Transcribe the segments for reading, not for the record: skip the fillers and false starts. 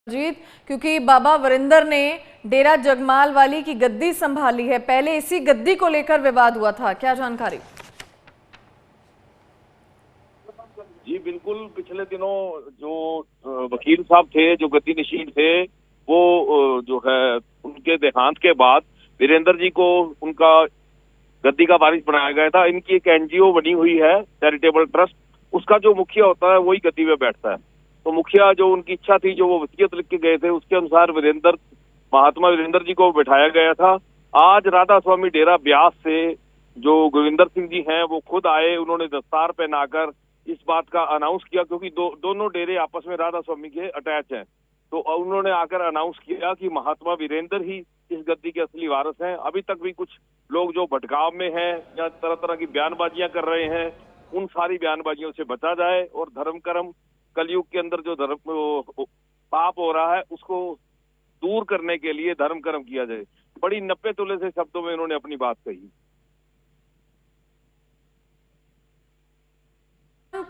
जीत, क्योंकि बाबा वरिंदर ने डेरा जगमाल वाली की गद्दी संभाली है। पहले इसी गद्दी को लेकर विवाद हुआ था, क्या जानकारी? जी बिल्कुल, पिछले दिनों जो वकील साहब थे, जो गद्दी नशीन थे, वो जो है उनके देहांत के बाद वीरेंद्र जी को उनका गद्दी का वारिस बनाया गया था। इनकी एक एनजीओ बनी हुई है, चैरिटेबल ट्रस्ट। उसका जो मुखिया होता है वही गद्दी में बैठता है। तो मुखिया जो उनकी इच्छा थी, जो वो वसीयत लिख के गए थे, उसके अनुसार महात्मा वीरेंद्र जी को बिठाया गया था। आज राधा स्वामी डेरा ब्यास से जो गोविंदर सिंह जी हैं वो खुद आए, उन्होंने दस्तार पहनाकर इस बात का अनाउंस किया, क्योंकि दोनों डेरे आपस में राधा स्वामी के अटैच हैं। तो उन्होंने आकर अनाउंस किया कि महात्मा वीरेंद्र ही इस गद्दी के असली वारिस हैं। अभी तक भी कुछ लोग जो भटकाव में हैं या तरह तरह की बयानबाजियां कर रहे हैं, उन सारी बयानबाजियों से बचा जाए और धर्म कर्म, कलयुग के अंदर जो धर्म पाप हो रहा है उसको दूर करने के लिए धर्म कर्म किया जाए। बड़ी 90 तुले से शब्दों में उन्होंने अपनी बात कही।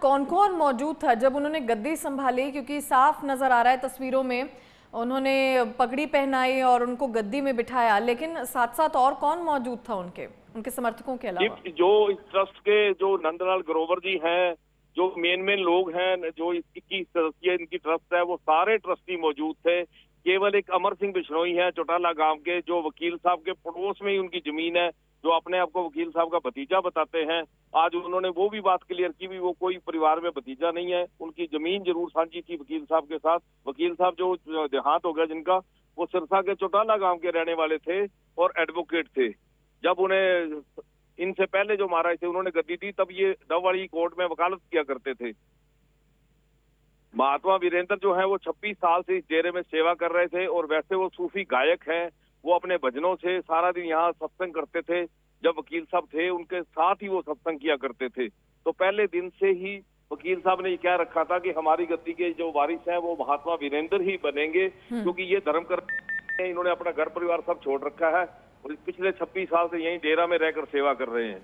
कौन कौन मौजूद था जब उन्होंने गद्दी संभाली? क्योंकि साफ नजर आ रहा है तस्वीरों में उन्होंने पगड़ी पहनाई और उनको गद्दी में बिठाया, लेकिन साथ साथ और कौन मौजूद था उनके उनके समर्थकों के अलावा? जो इस ट्रस्ट के जो नंदलाल ग्रोवर जी हैं, जो मेन लोग हैं, जो 21 सदस्यीय इनकी ट्रस्ट है, वो सारे ट्रस्टी मौजूद थे। केवल एक अमर सिंह बिश्नोई है चौटाला गांव के, जो वकील साहब के पड़ोस में ही उनकी जमीन है, जो अपने आप को वकील साहब का भतीजा बताते हैं। आज उन्होंने वो भी बात क्लियर की भी वो कोई परिवार में भतीजा नहीं है, उनकी जमीन जरूर साझी थी वकील साहब के साथ। वकील साहब जो देहांत हो गया जिनका, वो सिरसा के चौटाला गांव के रहने वाले थे और एडवोकेट थे। जब उन्हें इनसे पहले जो महाराज थे उन्होंने गद्दी दी, तब ये डबवाड़ी कोर्ट में वकालत किया करते थे। महात्मा वीरेंद्र जो है वो 26 साल से इस डेरे में सेवा कर रहे थे और वैसे वो सूफी गायक हैं। वो अपने भजनों से सारा दिन यहाँ सत्संग करते थे। जब वकील साहब थे उनके साथ ही वो सत्संग किया करते थे। तो पहले दिन से ही वकील साहब ने ये कह रखा था कि हमारी गद्दी के जो वारिस हैं वो महात्मा वीरेंद्र ही बनेंगे, क्योंकि ये धर्म कर इन्होंने अपना घर परिवार सब छोड़ रखा है और पिछले 26 साल से यहीं डेरा में रहकर सेवा कर रहे हैं।